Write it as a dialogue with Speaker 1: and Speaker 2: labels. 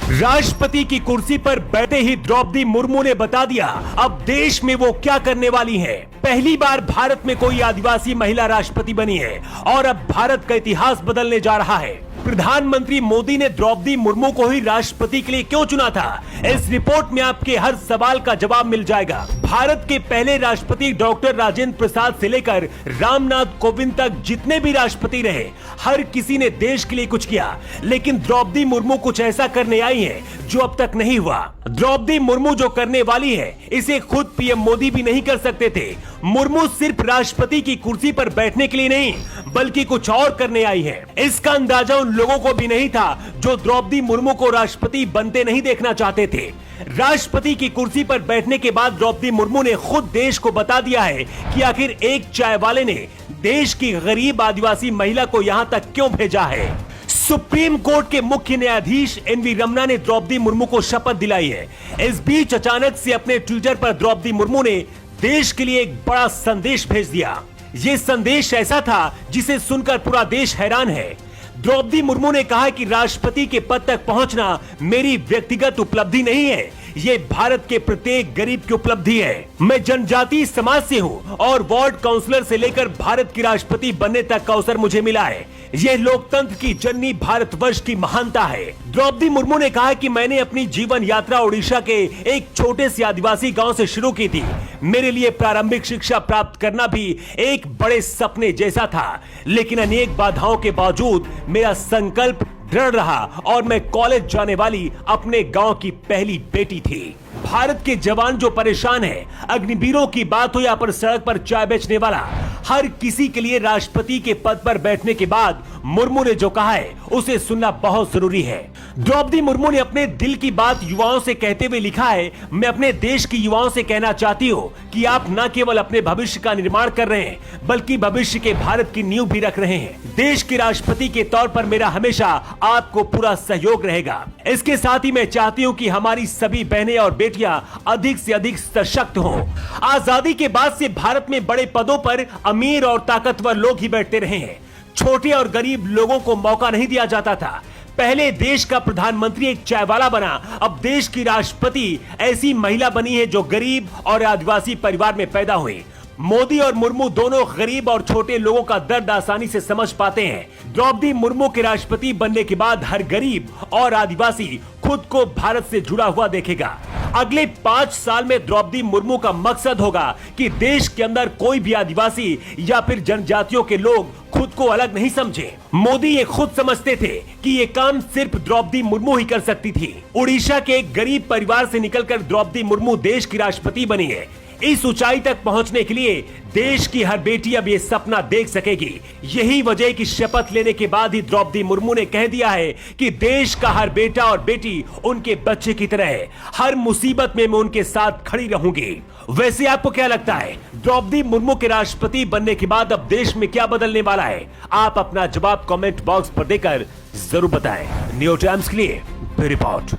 Speaker 1: राष्ट्रपति की कुर्सी पर बैठे ही द्रौपदी मुर्मू ने बता दिया अब देश में वो क्या करने वाली हैं। पहली बार भारत में कोई आदिवासी महिला राष्ट्रपति बनी है और अब भारत का इतिहास बदलने जा रहा है। प्रधानमंत्री मोदी ने द्रौपदी मुर्मू को ही राष्ट्रपति के लिए क्यों चुना था, इस रिपोर्ट में आपके हर सवाल का जवाब मिल जाएगा। भारत के पहले राष्ट्रपति डॉक्टर राजेंद्र प्रसाद से लेकर रामनाथ कोविंद तक जितने भी राष्ट्रपति रहे, हर किसी ने देश के लिए कुछ किया, लेकिन द्रौपदी मुर्मू कुछ ऐसा करने आई है जो अब तक नहीं हुआ। द्रौपदी मुर्मू जो करने वाली है, इसे खुद पीएम मोदी भी नहीं कर सकते थे। मुर्मू सिर्फ राष्ट्रपति की कुर्सी पर बैठने के लिए नहीं, बल्कि कुछ और करने आई है। इसका अंदाजा उन लोगों को भी नहीं था जो द्रौपदी मुर्मू को राष्ट्रपति बनते नहीं देखना चाहते थे। राष्ट्रपति की कुर्सी पर बैठने के बाद द्रौपदी मुर्मू ने खुद देश को बता दिया है कि आखिर एक चाय वाले ने देश की गरीब आदिवासी महिला को यहां तक क्यों भेजा है। सुप्रीम कोर्ट के मुख्य न्यायाधीश एनवी रमना ने द्रौपदी मुर्मू को शपथ दिलाई है। इस बीच अचानक से अपने ट्विटर पर द्रौपदी मुर्मू ने देश के लिए एक बड़ा संदेश भेज दिया। ये संदेश ऐसा था जिसे सुनकर पूरा देश हैरान है। द्रौपदी मुर्मू ने कहा कि राष्ट्रपति के पद तक पहुंचना मेरी व्यक्तिगत उपलब्धि नहीं है, ये भारत के प्रत्येक गरीब की उपलब्धि है। मैं जनजातीय समाज से हूं और वार्ड काउंसलर से लेकर भारत की राष्ट्रपति बनने तक का अवसर मुझे मिला है। यह लोकतंत्र की जननी भारतवर्ष की महानता है। द्रौपदी मुर्मू ने कहा कि मैंने अपनी जीवन यात्रा ओडिशा के एक छोटे से आदिवासी गांव से शुरू की थी। मेरे लिए प्रारंभिक शिक्षा प्राप्त करना भी एक बड़े सपने जैसा था, लेकिन अनेक बाधाओं के बावजूद मेरा संकल्प दृढ़ रहा और मैं कॉलेज जाने वाली अपने गांव की पहली बेटी थी। भारत के जवान जो परेशान हैं, अग्निवीरों की बात हो या पर सड़क पर चाय बेचने वाला, हर किसी के लिए राष्ट्रपति के पद पर बैठने के बाद मुर्मू ने जो कहा है उसे सुनना बहुत जरूरी है। द्रौपदी मुर्मू ने अपने दिल की बात युवाओं से कहते हुए लिखा है, मैं अपने देश की युवाओं से कहना चाहती हूँ कि आप न केवल अपने भविष्य का निर्माण कर रहे हैं, बल्कि भविष्य के भारत की नींव भी रख रहे हैं। देश के राष्ट्रपति के तौर पर मेरा हमेशा आपको पूरा सहयोग रहेगा। इसके साथ ही मैं चाहती हूँ कि हमारी सभी बहनें और बेटियां अधिक से अधिक सशक्त हों। आजादी के बाद से भारत में बड़े पदों पर अमीर और ताकतवर लोग ही बैठते रहे हैं, छोटे और गरीब लोगों को मौका नहीं दिया जाता था। पहले देश का प्रधानमंत्री एक चाय वाला बना, अब देश की राष्ट्रपति ऐसी महिला बनी है जो गरीब और आदिवासी परिवार में पैदा हुई। मोदी और मुर्मू दोनों गरीब और छोटे लोगों का दर्द आसानी से समझ पाते हैं। द्रौपदी मुर्मू के राष्ट्रपति बनने के बाद हर गरीब और आदिवासी खुद को भारत से जुड़ा हुआ देखेगा। अगले 5 साल में द्रौपदी मुर्मू का मकसद होगा कि देश के अंदर कोई भी आदिवासी या फिर जनजातियों के लोग खुद को अलग नहीं समझे। मोदी ये खुद समझते थे कि ये काम सिर्फ द्रौपदी मुर्मू ही कर सकती थी। उड़ीसा के एक गरीब परिवार से निकलकर द्रौपदी मुर्मू देश की राष्ट्रपति बनी है। इस ऊंचाई तक पहुंचने के लिए देश की हर बेटी अब ये सपना देख सकेगी। यही वजह की शपथ लेने के बाद ही द्रौपदी मुर्मू ने कह दिया है कि देश का हर बेटा और बेटी उनके बच्चे की तरह है, हर मुसीबत में मैं उनके साथ खड़ी रहूंगी। वैसे आपको क्या लगता है, द्रौपदी मुर्मू के राष्ट्रपति बनने के बाद अब देश में क्या बदलने वाला है? आप अपना जवाब कमेंट बॉक्स पर देकर जरूर बताएं। न्यू टाइम्स के लिए रिपोर्ट।